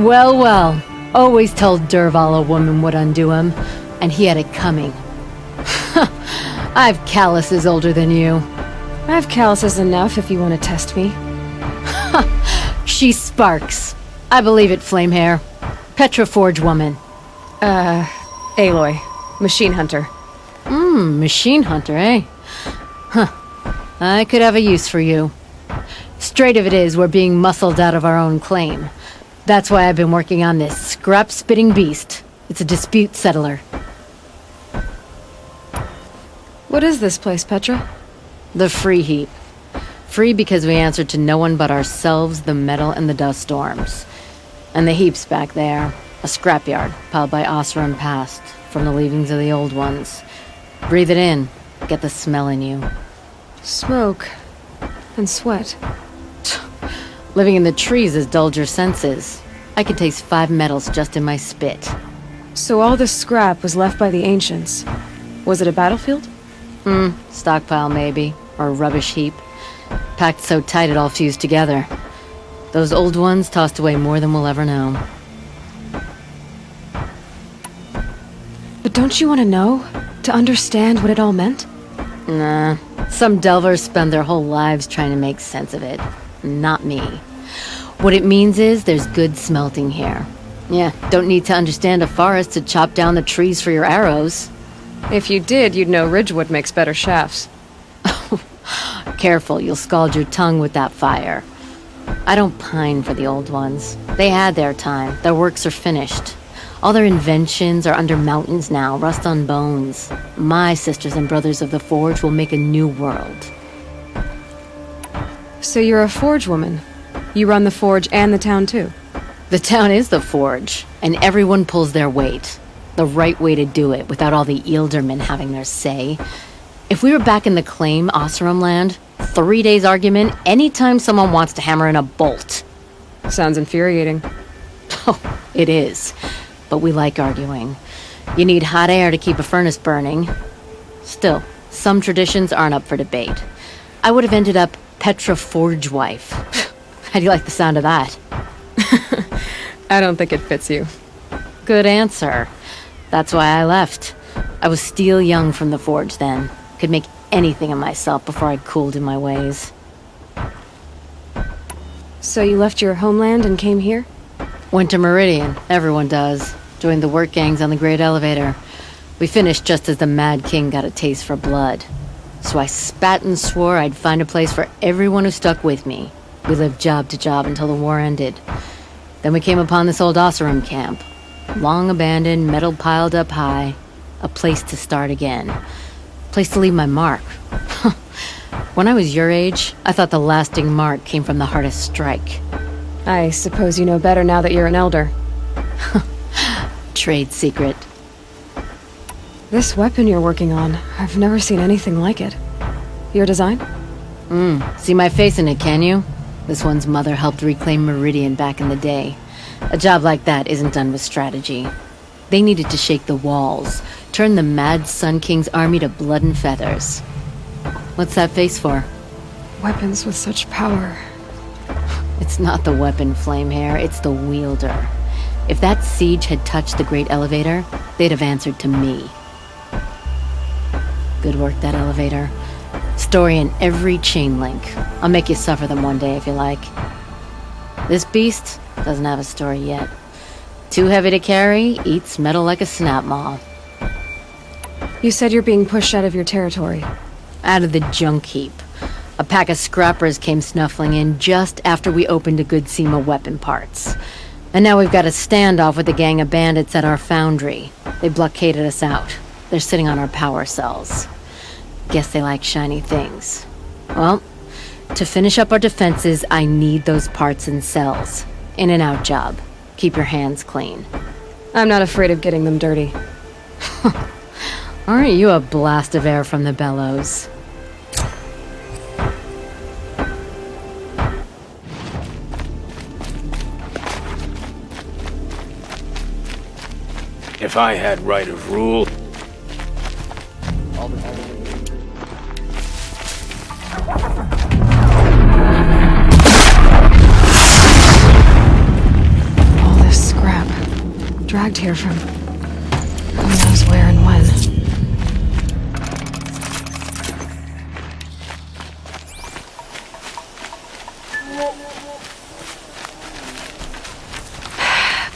Well, well. Always told Derval a woman would undo him, and he had it coming. I've calluses older than you. I have calluses enough if you want to test me. She sparks. I believe it, Flamehair. Petra Forge woman. Aloy. Machine hunter. Machine hunter, eh? Huh. I could have a use for you. Straight of it is, we're being muscled out of our own claim. That's why I've been working on this scrap-spitting beast. It's a dispute settler. What is this place, Petra? The Free Heap. Free because we answer to no one but ourselves, the metal, and the dust storms. And the heap's back there. A scrapyard, piled by Oseram past, from the leavings of the old ones. Breathe it in. Get the smell in you. Smoke. And sweat. Living in the trees has dulled your senses. I could taste 5 metals just in my spit. So all this scrap was left by the ancients. Was it a battlefield? Stockpile maybe. Or a rubbish heap. Packed so tight it all fused together. Those old ones tossed away more than we'll ever know. But don't you want to know? To understand what it all meant? Nah. Some delvers spend their whole lives trying to make sense of it. Not me. What it means is there's good smelting here. Yeah, don't need to understand a forest to chop down the trees for your arrows. If you did, you'd know Ridgewood makes better shafts. Careful, you'll scald your tongue with that fire. I don't pine for the old ones. They had their time. Their works are finished. All their inventions are under mountains now, rust on bones. My sisters and brothers of the Forge will make a new world. So you're a Forge woman. You run the Forge and the town too. The town is the Forge, and everyone pulls their weight. The right way to do it, without all the Eildermen having their say. If we were back in the claim, Oseram land, 3 days argument anytime someone wants to hammer in a bolt. Sounds infuriating. Oh, it is. But we like arguing. You need hot air to keep a furnace burning. Still, some traditions aren't up for debate. I would have ended up Petra Forge wife. How do you like the sound of that? I don't think it fits you. Good answer. That's why I left. I was steel young from the Forge then. Could make anything of myself before I cooled in my ways. So you left your homeland and came here? Went to Meridian. Everyone does. Joined the work gangs on the Great Elevator. We finished just as the Mad King got a taste for blood. So I spat and swore I'd find a place for everyone who stuck with me. We lived job to job until the war ended. Then we came upon this old Oseram camp. Long abandoned, metal piled up high. A place to start again. Place to leave my mark. When I was your age, I thought the lasting mark came from the hardest strike. I suppose you know better now that you're an elder. Trade secret. This weapon you're working on, I've never seen anything like it. Your design? See my face in it, can you? This one's mother helped reclaim Meridian back in the day. A job like that isn't done with strategy. They needed to shake the walls, turn the Mad Sun King's army to blood and feathers. What's that face for? Weapons with such power. It's not the weapon, Flamehair, it's the wielder. If that siege had touched the Great Elevator, they'd have answered to me. Good work, that elevator. Story in every chain link. I'll make you suffer them one day if you like. This beast doesn't have a story yet. Too heavy to carry, eats metal like a snap maw. You said you're being pushed out of your territory. Out of the junk heap. A pack of scrappers came snuffling in just after we opened a good seam of weapon parts. And now we've got a standoff with a gang of bandits at our foundry. They blockaded us out. They're sitting on our power cells. Guess they like shiny things. Well, to finish up our defenses, I need those parts and cells. In and out job. Keep your hands clean. I'm not afraid of getting them dirty. Aren't you a blast of air from the bellows? If I had right of rule... All this Dragged here from who knows where and when.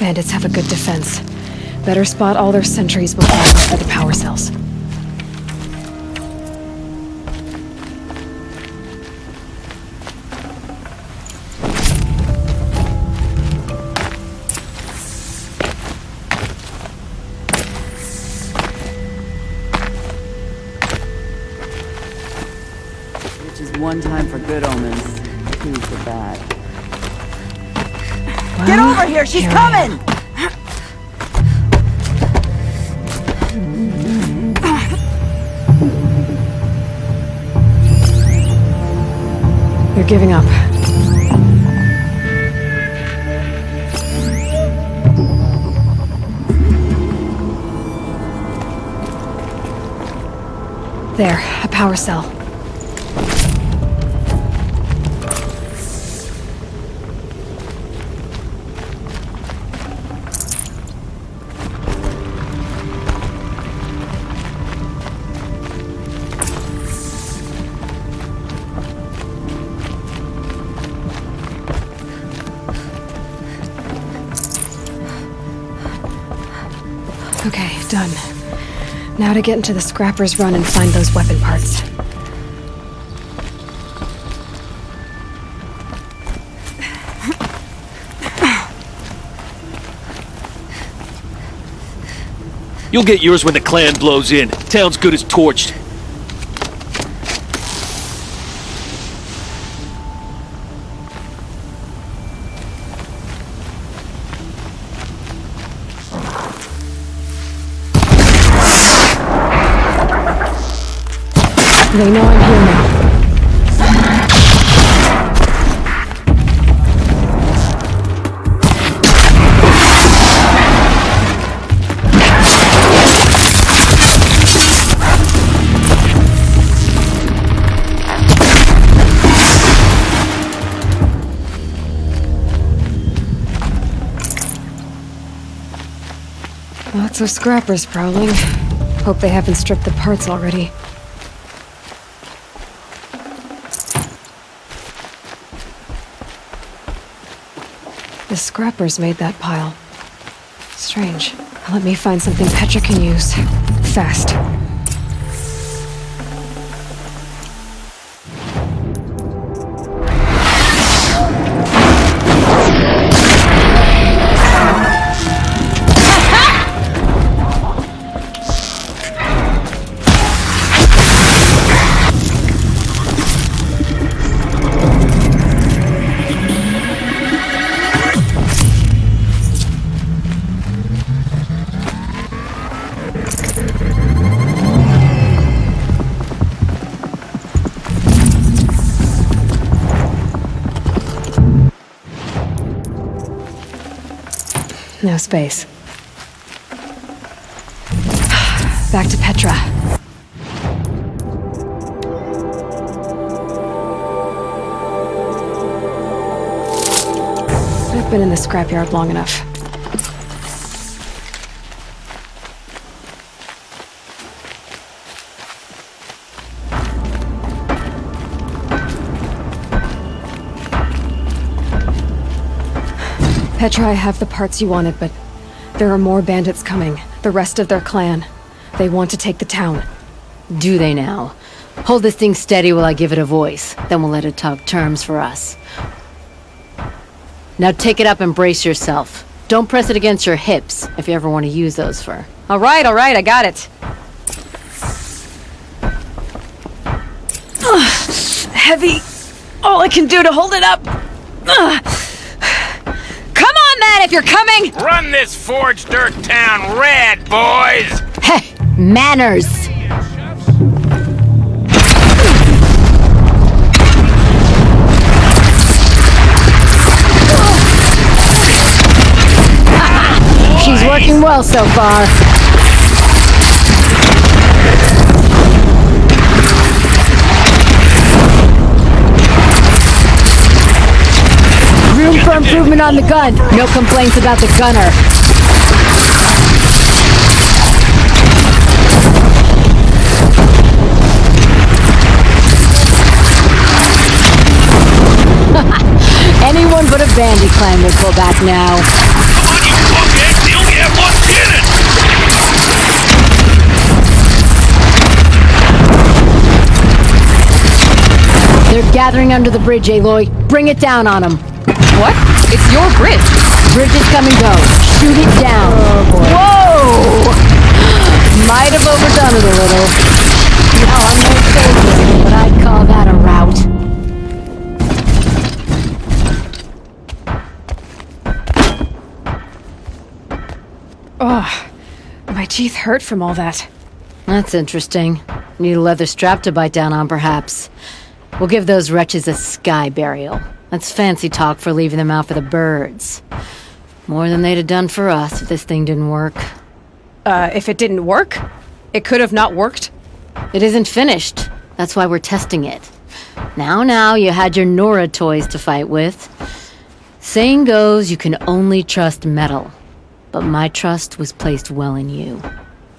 Bandits have a good defense. Better spot all their sentries before I look for the power cells. Which is one time for good omens, two for bad. Well, Get over here! She's here I coming! am. They're giving up. There, a power cell. Okay, done. Now to get into the Scrapper's Run and find those weapon parts. You'll get yours when the clan blows in. Town's good as torched. They know I'm here now. Lots of scrappers prowling. Hope they haven't stripped the parts already. The scrappers made that pile. Strange. Let me find something Petra can use. Fast. No space. Back to Petra. I've been in the scrapyard long enough. Petra, I have the parts you wanted, but there are more bandits coming. The rest of their clan. They want to take the town. Do they now? Hold this thing steady while I give it a voice. Then we'll let it talk terms for us. Now take it up and brace yourself. Don't press it against your hips if you ever want to use those for... All right, I got it. Heavy. All I can do to hold it up. Come on, then, if you're coming! Run this forged dirt town red, boys! Heh! Manners! She's working well so far. Room for improvement on the gun. No complaints about the gunner. Anyone but a bandy clan would pull back now. On you fuckheads! You only have one cannon! They're gathering under the bridge, Aloy. Bring it down on them. What? It's your bridge. Bridge is come and go. Shoot it down. Whoa! Might have overdone it a little. No, I'm no soldier, but I'd call that a rout. Ugh. My teeth hurt from all that. That's interesting. Need a leather strap to bite down on, perhaps. We'll give those wretches a sky burial. That's fancy talk for leaving them out for the birds. More than they'd have done for us if this thing didn't work. If it didn't work? It could have not worked? It isn't finished. That's why we're testing it. Now, you had your Nora toys to fight with. Saying goes, you can only trust metal. But my trust was placed well in you.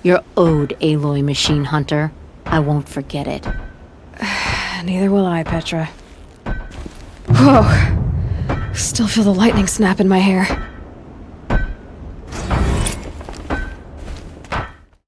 You're owed, Aloy Machine Hunter. I won't forget it. Neither will I, Petra. Whoa. Still feel the lightning snap in my hair.